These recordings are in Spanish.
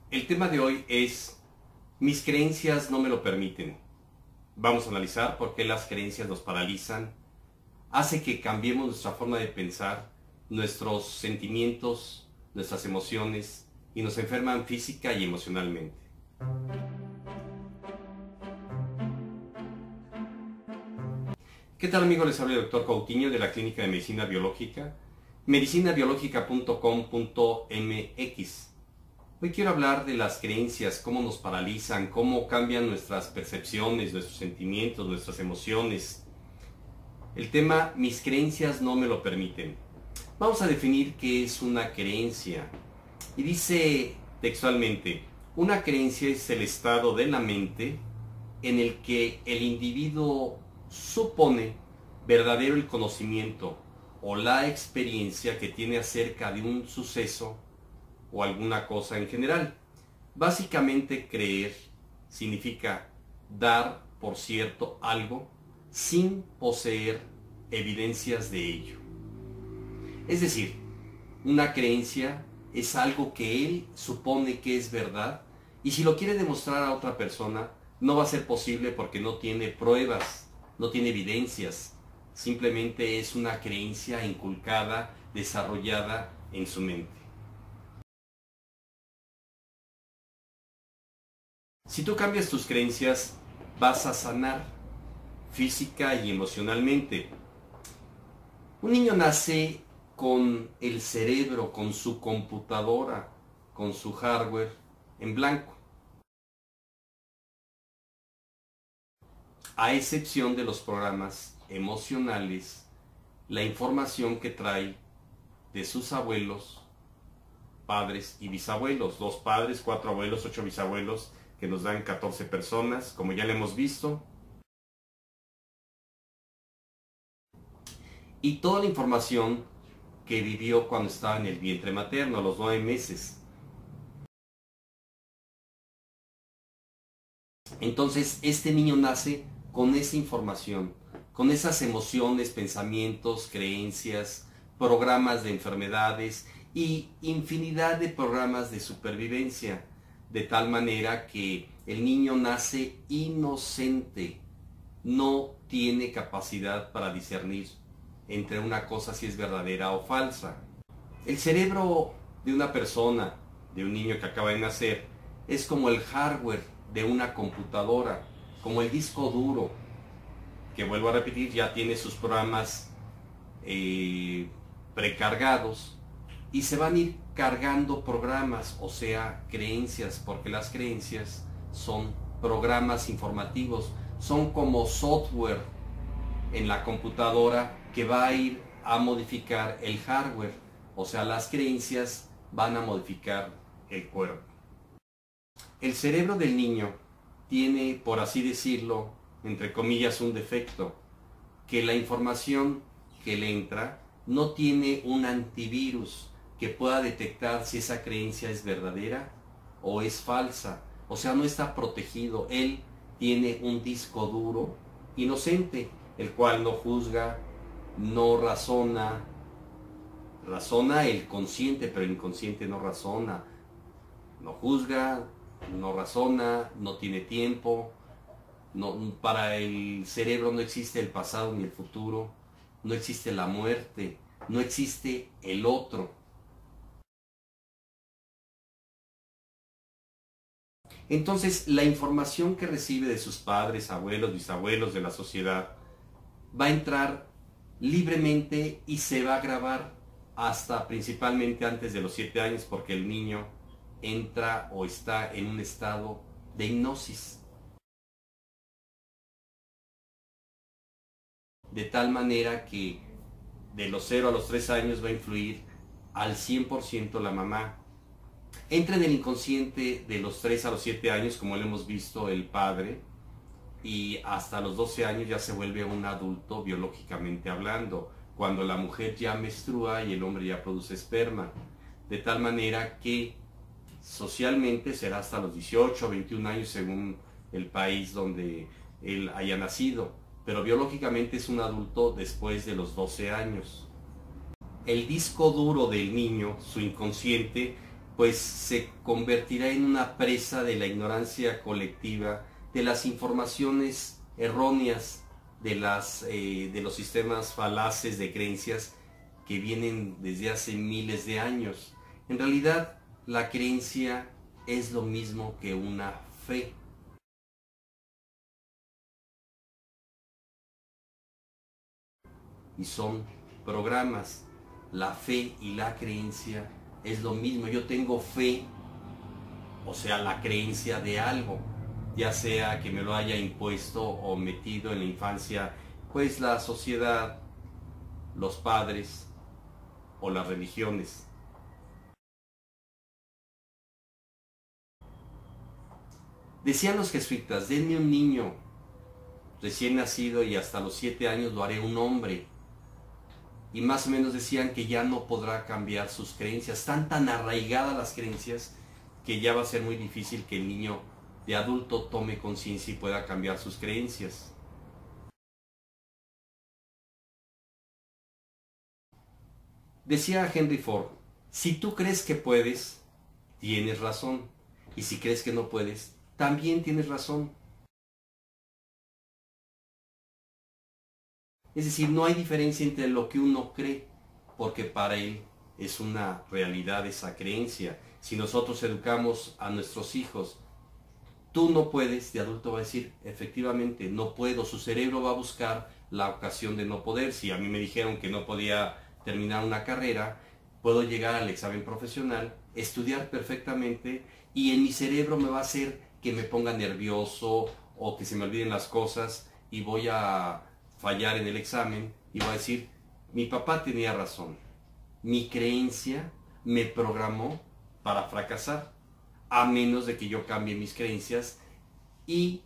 El tema de hoy es: mis creencias no me lo permiten. Vamos a analizar por qué las creencias nos paralizan, hace que cambiemos nuestra forma de pensar, nuestros sentimientos, nuestras emociones, y nos enferman física y emocionalmente. ¿Qué tal, amigos? Les habla el Dr. Coutinho de la Clínica de Medicina Biológica, medicinabiológica.com.mx. Hoy quiero hablar de las creencias, cómo nos paralizan, cómo cambian nuestras percepciones, nuestros sentimientos, nuestras emociones. El tema: mis creencias no me lo permiten. Vamos a definir qué es una creencia. Y dice textualmente: una creencia es el estado de la mente en el que el individuo supone verdadero el conocimiento o la experiencia que tiene acerca de un suceso o alguna cosa en general. Básicamente, creer significa dar por cierto algo sin poseer evidencias de ello. Es decir, una creencia es algo que él supone que es verdad, y si lo quiere demostrar a otra persona, no va a ser posible porque no tiene pruebas, no tiene evidencias. Simplemente es una creencia inculcada, desarrollada en su mente. Si tú cambias tus creencias, vas a sanar física y emocionalmente. Un niño nace con el cerebro, con su computadora, con su hardware en blanco, a excepción de los programas emocionales, la información que trae de sus abuelos, padres y bisabuelos. 2 padres, 4 abuelos, 8 bisabuelos, que nos dan 14 personas, como ya lo hemos visto. Y toda la información que vivió cuando estaba en el vientre materno, a los 9 meses. Entonces, este niño nace con esa información, con esas emociones, pensamientos, creencias, programas de enfermedades y infinidad de programas de supervivencia, de tal manera que el niño nace inocente, no tiene capacidad para discernir entre una cosa si es verdadera o falsa. El cerebro de una persona, de un niño que acaba de nacer, es como el hardware de una computadora, como el disco duro, que, vuelvo a repetir, ya tiene sus programas precargados, y se van a ir cargando programas, o sea, creencias, porque las creencias son programas informativos, son como software en la computadora que va a ir a modificar el hardware, o sea, las creencias van a modificar el cuerpo. El cerebro del niño tiene, por así decirlo, entre comillas, un defecto, que la información que le entra no tiene un antivirus que pueda detectar si esa creencia es verdadera o es falsa, o sea, no está protegido. Él tiene un disco duro inocente, el cual no juzga, no razona. Razona el consciente, pero el inconsciente no razona, no juzga, no razona, no tiene tiempo. No, para el cerebro no existe el pasado ni el futuro, no existe la muerte, no existe el otro. Entonces, la información que recibe de sus padres, abuelos, bisabuelos, de la sociedad, va a entrar libremente y se va a grabar hasta principalmente antes de los 7 años, porque el niño entra o está en un estado de hipnosis. De tal manera que de los 0 a los 3 años va a influir al 100% la mamá. Entra en el inconsciente de los 3 a los 7 años, como lo hemos visto, el padre, y hasta los 12 años ya se vuelve un adulto biológicamente hablando, cuando la mujer ya menstrua y el hombre ya produce esperma. De tal manera que socialmente será hasta los 18 o 21 años según el país donde él haya nacido, pero biológicamente es un adulto después de los 12 años. El disco duro del niño, su inconsciente, pues se convertirá en una presa de la ignorancia colectiva, de las informaciones erróneas, de los sistemas falaces de creencias que vienen desde hace miles de años. En realidad, la creencia es lo mismo que una fe. Y son programas. La fe y la creencia es lo mismo. Yo tengo fe, o sea, la creencia de algo, ya sea que me lo haya impuesto o metido en la infancia, pues la sociedad, los padres o las religiones. Decían los jesuitas: denme un niño recién nacido y hasta los 7 años lo haré un hombre. Y más o menos decían que ya no podrá cambiar sus creencias. Están tan arraigadas las creencias que ya va a ser muy difícil que el niño de adulto tome conciencia y pueda cambiar sus creencias. Decía Henry Ford: si tú crees que puedes, tienes razón. Y si crees que no puedes, también tienes razón. Es decir, no hay diferencia entre lo que uno cree, porque para él es una realidad esa creencia. Si nosotros educamos a nuestros hijos, tú no puedes, de adulto va a decir, efectivamente, no puedo. Su cerebro va a buscar la ocasión de no poder. Si a mí me dijeron que no podía terminar una carrera, puedo llegar al examen profesional, estudiar perfectamente, y en mi cerebro me va a hacer que me ponga nervioso o que se me olviden las cosas y voy a fallar en el examen y voy a decir: mi papá tenía razón, mi creencia me programó para fracasar, a menos de que yo cambie mis creencias y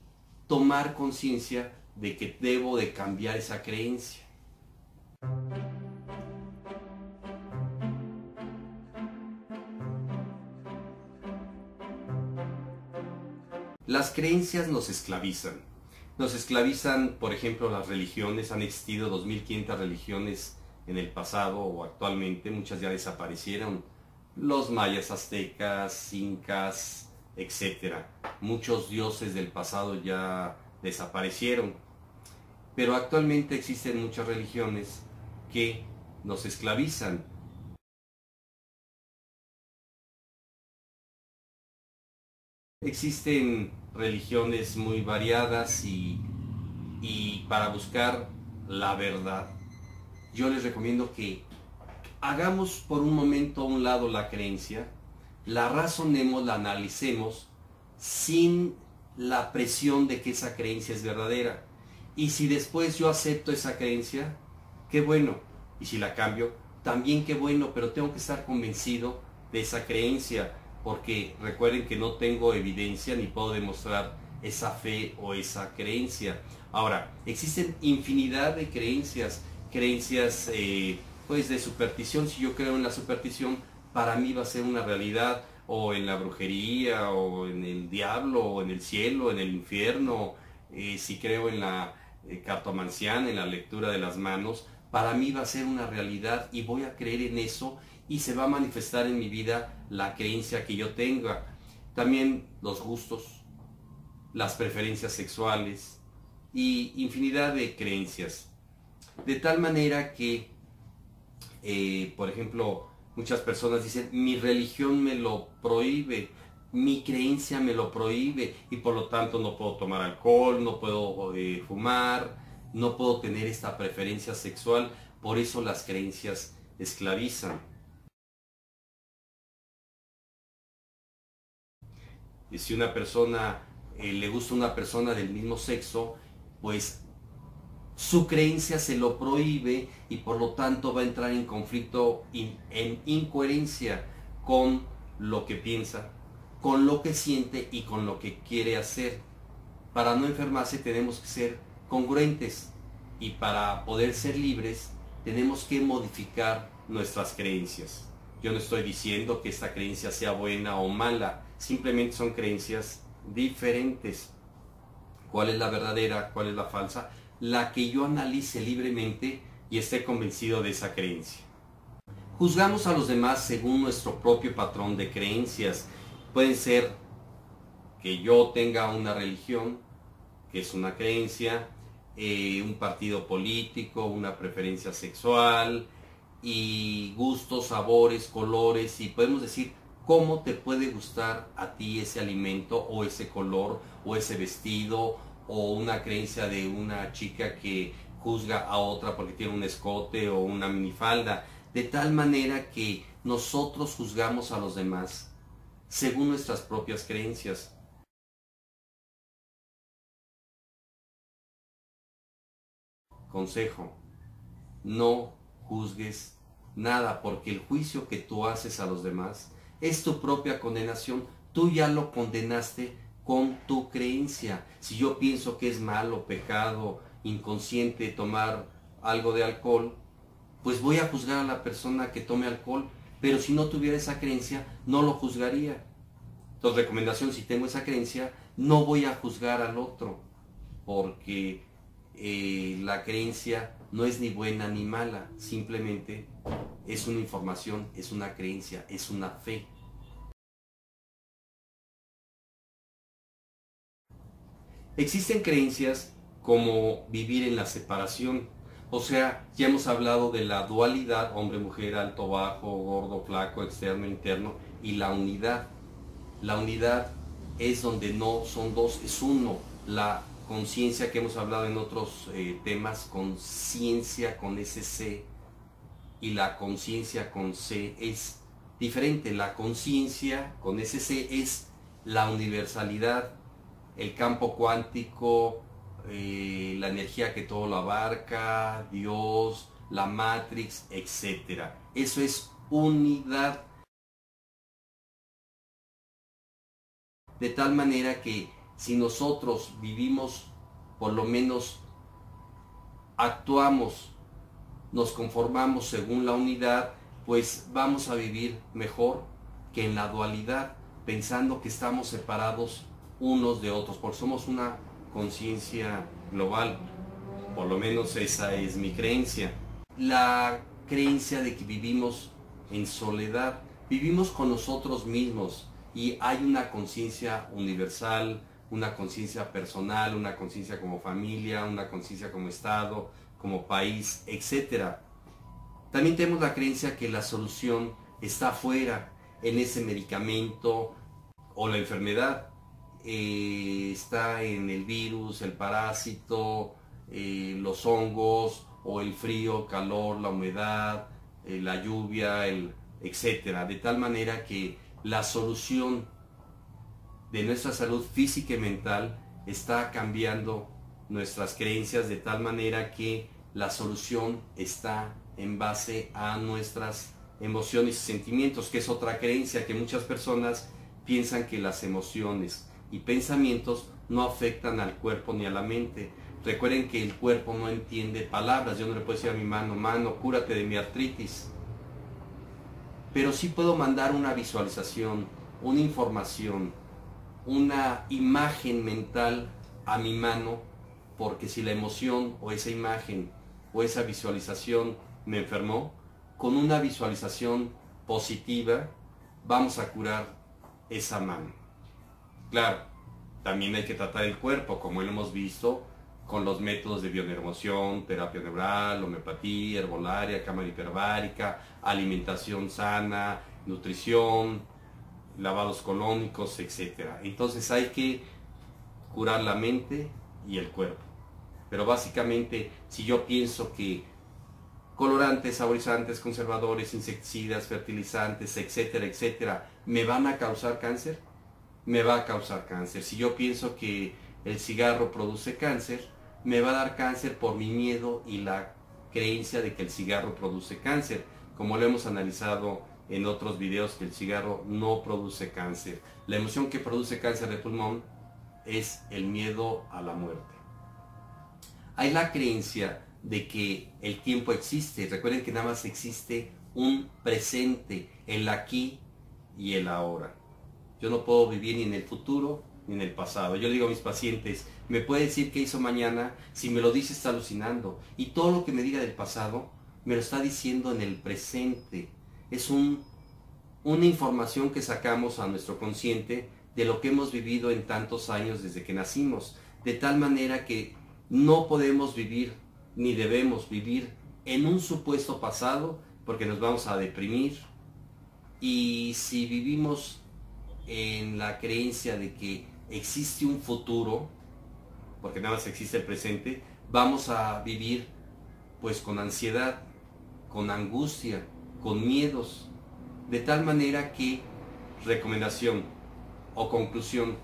tomar conciencia de que debo de cambiar esa creencia. Las creencias nos esclavizan. Nos esclavizan, por ejemplo, las religiones. Han existido 2500 religiones en el pasado o actualmente. Muchas ya desaparecieron. Los mayas, aztecas, incas, etc. Muchos dioses del pasado ya desaparecieron. Pero actualmente existen muchas religiones que nos esclavizan. Existen religiones muy variadas y para buscar la verdad, yo les recomiendo que hagamos por un momento a un lado la creencia, la razonemos, la analicemos sin la presión de que esa creencia es verdadera. Y si después yo acepto esa creencia, qué bueno. Y si la cambio, también qué bueno, pero tengo que estar convencido de esa creencia, porque recuerden que no tengo evidencia ni puedo demostrar esa fe o esa creencia. Ahora, existen infinidad de creencias, pues de superstición. Si yo creo en la superstición, para mí va a ser una realidad, o en la brujería, o en el diablo, o en el cielo, en el infierno. Si creo en la cartomancia, en la lectura de las manos, para mí va a ser una realidad y voy a creer en eso y se va a manifestar en mi vida la creencia que yo tenga. También los gustos, las preferencias sexuales y infinidad de creencias. De tal manera que, por ejemplo, muchas personas dicen: mi religión me lo prohíbe, mi creencia me lo prohíbe y por lo tanto no puedo tomar alcohol, no puedo fumar, no puedo tener esta preferencia sexual. Por eso las creencias esclavizan. Y si una persona le gusta una persona del mismo sexo, pues su creencia se lo prohíbe y por lo tanto va a entrar en conflicto, en incoherencia con lo que piensa, con lo que siente y con lo que quiere hacer. Para no enfermarse tenemos que ser congruentes, y para poder ser libres tenemos que modificar nuestras creencias. Yo no estoy diciendo que esta creencia sea buena o mala, simplemente son creencias diferentes. ¿Cuál es la verdadera? ¿Cuál es la falsa? La que yo analice libremente y esté convencido de esa creencia. Juzgamos a los demás según nuestro propio patrón de creencias. Pueden ser que yo tenga una religión, que es una creencia, un partido político, una preferencia sexual, y gustos, sabores, colores, y podemos decir cómo te puede gustar a ti ese alimento o ese color o ese vestido, o una creencia de una chica que juzga a otra porque tiene un escote o una minifalda, de tal manera que nosotros juzgamos a los demás según nuestras propias creencias. Consejo: no juzgues nada, porque el juicio que tú haces a los demás es tu propia condenación. Tú ya lo condenaste con tu creencia. Si yo pienso que es malo, pecado, inconsciente tomar algo de alcohol, pues voy a juzgar a la persona que tome alcohol, pero si no tuviera esa creencia, no lo juzgaría. Entonces, recomendación: si tengo esa creencia, no voy a juzgar al otro, porque la creencia no es ni buena ni mala, simplemente es una información, es una creencia, es una fe. Existen creencias como vivir en la separación, o sea, ya hemos hablado de la dualidad, hombre-mujer, alto-bajo, gordo, flaco, externo, interno, y la unidad. La unidad es donde no son dos, es uno. La conciencia que hemos hablado en otros temas, conciencia con ese C, y la conciencia con C es diferente. La conciencia con ese C es la universalidad, el campo cuántico, la energía que todo lo abarca, Dios, la Matrix, etc. Eso es unidad. De tal manera que si nosotros vivimos, por lo menos actuamos, nos conformamos según la unidad, pues vamos a vivir mejor que en la dualidad, pensando que estamos separados unos de otros, porque somos una conciencia global. Por lo menos esa es mi creencia. La creencia de que vivimos en soledad, vivimos con nosotros mismos, y hay una conciencia universal, una conciencia personal, una conciencia como familia, una conciencia como Estado, como país, etc. También tenemos la creencia que la solución está afuera, en ese medicamento o la enfermedad. Está en el virus, el parásito, los hongos, o el frío, calor, la humedad, la lluvia, etc. De tal manera que la solución de nuestra salud física y mental está cambiando nuestras creencias, de tal manera que la solución está en base a nuestras emociones y sentimientos, que es otra creencia, que muchas personas piensan que las emociones y pensamientos no afectan al cuerpo ni a la mente. Recuerden que el cuerpo no entiende palabras. Yo no le puedo decir a mi mano, cúrate de mi artritis. Pero sí puedo mandar una visualización, una información, una imagen mental a mi mano, porque si la emoción o esa imagen o esa visualización me enfermó, con una visualización positiva vamos a curar esa mano. Claro, también hay que tratar el cuerpo, como lo hemos visto, con los métodos de bioneuromoción, terapia neural, homeopatía, herbolaria, cámara hiperbárica, alimentación sana, nutrición, lavados colónicos, etc. Entonces hay que curar la mente y el cuerpo. Pero básicamente, si yo pienso que colorantes, saborizantes, conservadores, insecticidas, fertilizantes, etcétera, etcétera, me van a causar cáncer, me va a causar cáncer. Si yo pienso que el cigarro produce cáncer, me va a dar cáncer por mi miedo y la creencia de que el cigarro produce cáncer, como lo hemos analizado en otros videos, que el cigarro no produce cáncer. La emoción que produce cáncer de pulmón es el miedo a la muerte. Hay la creencia de que el tiempo existe. Recuerden que nada más existe un presente, el aquí y el ahora. Yo no puedo vivir ni en el futuro ni en el pasado. Yo le digo a mis pacientes, me puede decir qué hizo mañana, si me lo dice está alucinando. Y todo lo que me diga del pasado, me lo está diciendo en el presente. es una información que sacamos a nuestro consciente de lo que hemos vivido en tantos años desde que nacimos, de tal manera que no podemos vivir ni debemos vivir en un supuesto pasado, porque nos vamos a deprimir. Y si vivimos en la creencia de que existe un futuro, porque nada más existe el presente, vamos a vivir pues con ansiedad, con angustia, con miedos, de tal manera que, recomendación o conclusión,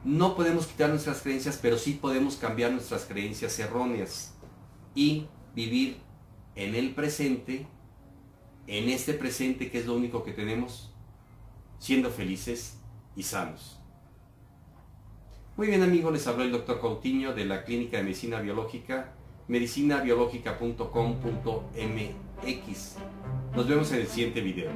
no podemos quitar nuestras creencias, pero sí podemos cambiar nuestras creencias erróneas y vivir en el presente, en este presente que es lo único que tenemos, siendo felices y sanos. Muy bien, amigos, les habló el Dr. Coutinho de la Clínica de Medicina Biológica, medicinabiológica.com.mx. Nos vemos en el siguiente video.